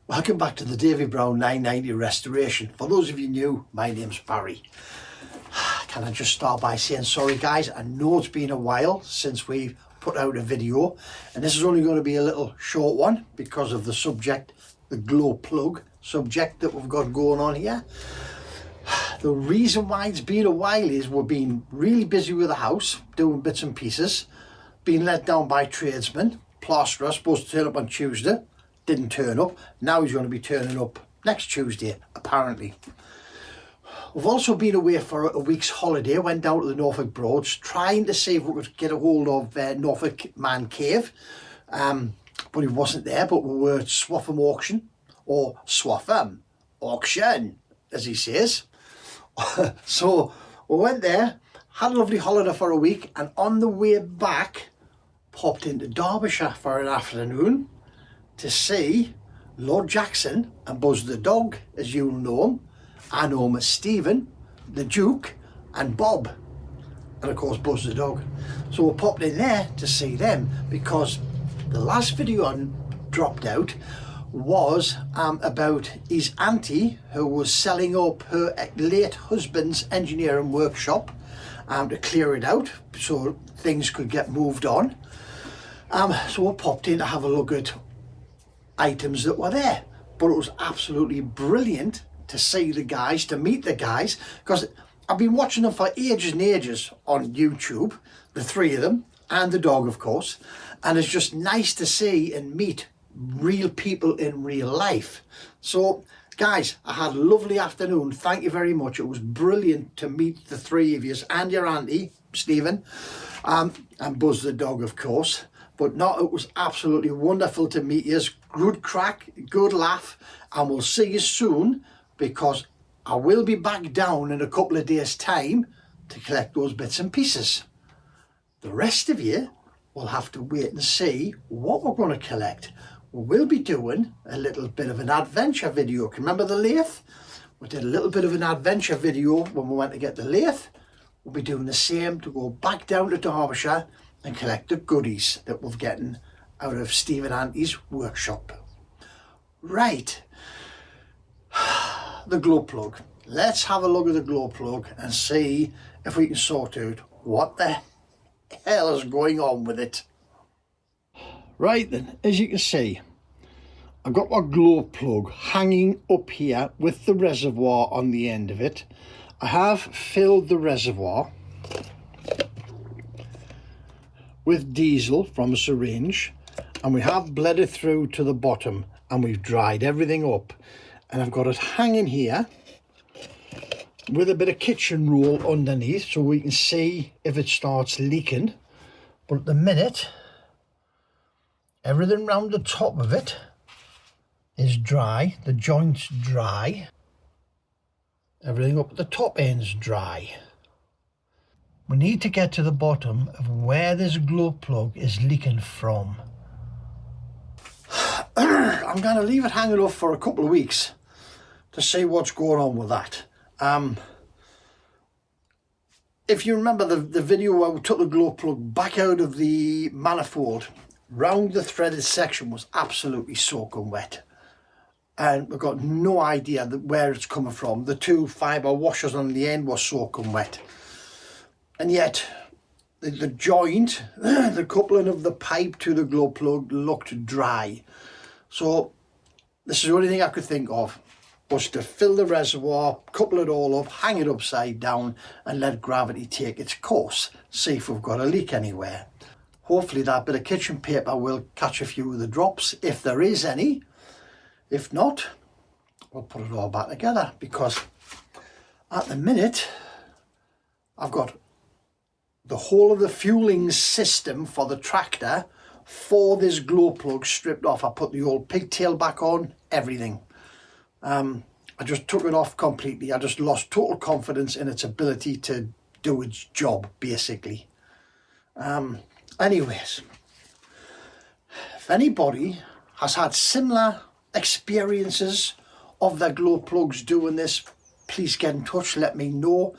Welcome back to the Davy Brown 990 restoration. For those of you new, my name's Barry. Can I just start by saying sorry guys, I know it's been a while since we've put out a video, and this is only going to be a little short one because of the subject, the glow plug subject that we've got going on here. The reason why it's been a while is we've been really busy with the house, doing bits and pieces, being let down by tradesmen. Plasterer supposed to turn up on Tuesday, didn't turn up. Now he's going to be turning up next Tuesday, apparently. We've also been away for a week's holiday, went down to the Norfolk Broads, trying to see if we could get a hold of Norfolk Man Cave, but he wasn't there. But we were at Swaffham Auction, or Swaffham Auction, as he says. So we went there, had a lovely holiday for a week, and on the way back, popped into Derbyshire for an afternoon to see Lord Jackson and Buzz the dog, as you'll know him. I know him as Stephen, the Duke, and Bob, and of course Buzz the dog. So we popped in there to see them because the last video I dropped out was about his auntie who was selling up her late husband's engineering workshop to clear it out so things could get moved on. So we popped in to have a look at items that were there, but it was absolutely brilliant to see the guys, to meet the guys, because I've been watching them for ages and ages on YouTube, the three of them, and the dog of course, and it's just nice to see and meet real people in real life. So guys, I had a lovely afternoon, thank you very much. It was brilliant to meet the three of you and your auntie, Stephen, and Buzz the dog of course. But no, it was absolutely wonderful to meet you. Good crack, good laugh, and we'll see you soon because I will be back down in a couple of days' time to collect those bits and pieces. The rest of you will have to wait and see what we're going to collect. We will be doing a little bit of an adventure video. Can you remember the lathe? We did a little bit of an adventure video when we went to get the lathe. We'll be doing the same to go back down to Derbyshire and collect the goodies that we're getting out of Steve and Auntie's workshop. Right, the glow plug. Let's have a look at the glow plug and see if we can sort out what the hell is going on with it. Right then, as you can see, I've got my glow plug hanging up here with the reservoir on the end of it. I have filled the reservoir with diesel from a syringe, and we have bled it through to the bottom, and we've dried everything up, and I've got it hanging here with a bit of kitchen roll underneath so we can see if it starts leaking. But at the minute, everything round the top of it is dry, the joint's dry, everything up at the top end's dry. We need to get to the bottom of where this glow plug is leaking from. I'm going to leave it hanging up for a couple of weeks to see what's going on with that. If you remember the video where we took the glow plug back out of the manifold, round the threaded section was absolutely soaking wet. And we've got no idea where it's coming from. The two fibre washers on the end were soaking wet. And yet, the joint, the coupling of the pipe to the glow plug looked dry. So, this is the only thing I could think of, was to fill the reservoir, couple it all up, hang it upside down, and let gravity take its course. See if we've got a leak anywhere. Hopefully that bit of kitchen paper will catch a few of the drops, if there is any. If not, we'll put it all back together, because at the minute, I've got the whole of the fueling system for the tractor for this glow plug stripped off. I put the old pigtail back on, everything. I just took it off completely. I just lost total confidence in its ability to do its job, basically. Anyways, if anybody has had similar experiences of their glow plugs doing this, please get in touch, let me know.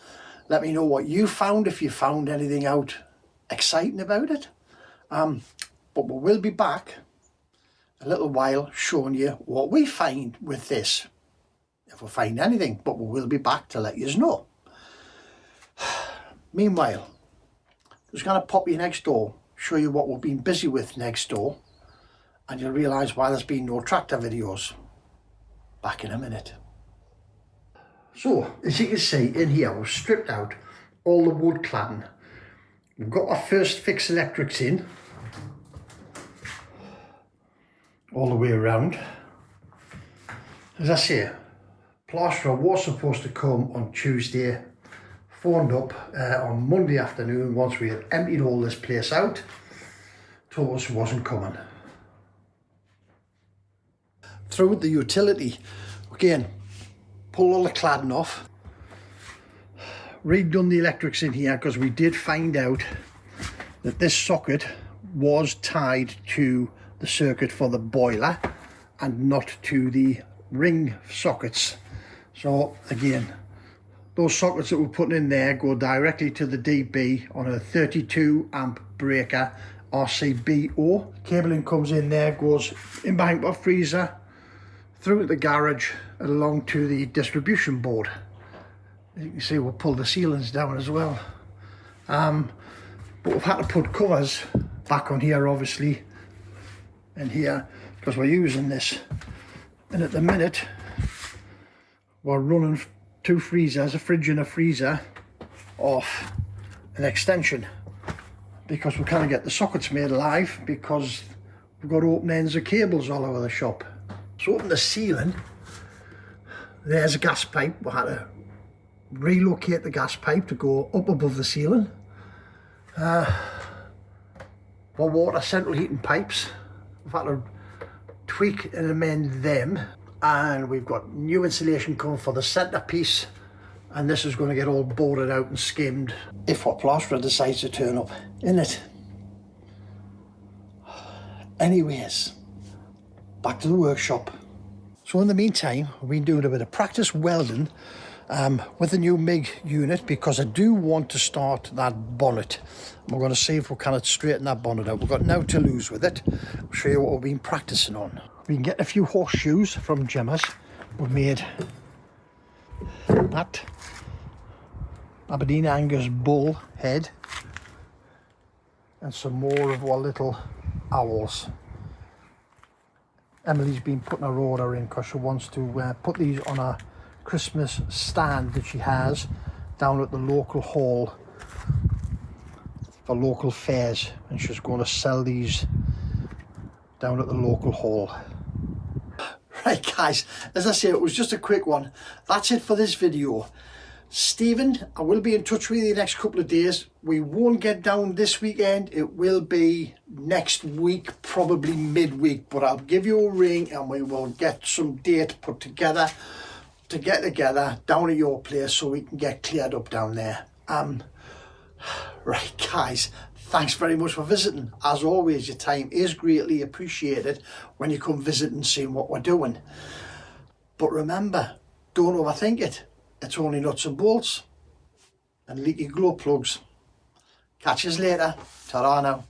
Let me know what you found, if you found anything out exciting about it. But we will be back a little while showing you what we find with this, if we find anything, but we will be back to let you know. Meanwhile, just going to pop you next door, show you what we've been busy with next door, and you'll realise why there's been no tractor videos. Back in a minute. So, as you can see in here, we've stripped out all the wood cladding. We've got our first fixed electrics in, all the way around. As I say, plasterer was supposed to come on Tuesday, phoned up on Monday afternoon once we had emptied all this place out, told us it wasn't coming. Through the utility, again, pull all the cladding off, redone the electrics in here because we did find out that this socket was tied to the circuit for the boiler and not to the ring sockets. So again, those sockets that we're putting in there go directly to the DB on a 32 amp breaker RCBO. Cabling comes in there, goes in behind our freezer, through the garage and along to the distribution board. As you can see, we'll pull the ceilings down as well. But we've had to put covers back on here, obviously, and here, because we're using this. And at the minute, we're running two freezers, a fridge and a freezer, off an extension, because we can't get the sockets made alive because we've got open ends of cables all over the shop. So open the ceiling, there's a gas pipe. We had to relocate the gas pipe to go up above the ceiling. For water, central heating pipes, we've had to tweak and amend them. And we've got new insulation coming for the centrepiece, and this is going to get all boarded out and skimmed if our plasterer decides to turn up in it. Anyways, back to the workshop. So in the meantime, we've been doing a bit of practice welding with the new MIG unit, because I do want to start that bonnet. We're going to see if we can straighten that bonnet out. We've got now to lose with it. I'll show you what we've been practicing on. We can get a few horseshoes from Gemma's. We've made that Aberdeen Angus bull head and some more of our little owls. Emily's been putting her order in because she wants to put these on a Christmas stand that she has down at the local hall for local fairs, and she's going to sell these down at the local hall. Right guys, as I say, it was just a quick one. That's it for this video. Stephen, I will be in touch with you the next couple of days. We won't get down this weekend. It will be next week, probably midweek, but I'll give you a ring and we will get some date put together to get together down at your place so we can get cleared up down there. Right guys, thanks very much for visiting. As always, your time is greatly appreciated when you come visit and see what we're doing. But remember, don't overthink it. It's only nuts and bolts and leaky glow plugs. Catch us later. Ta-ra now.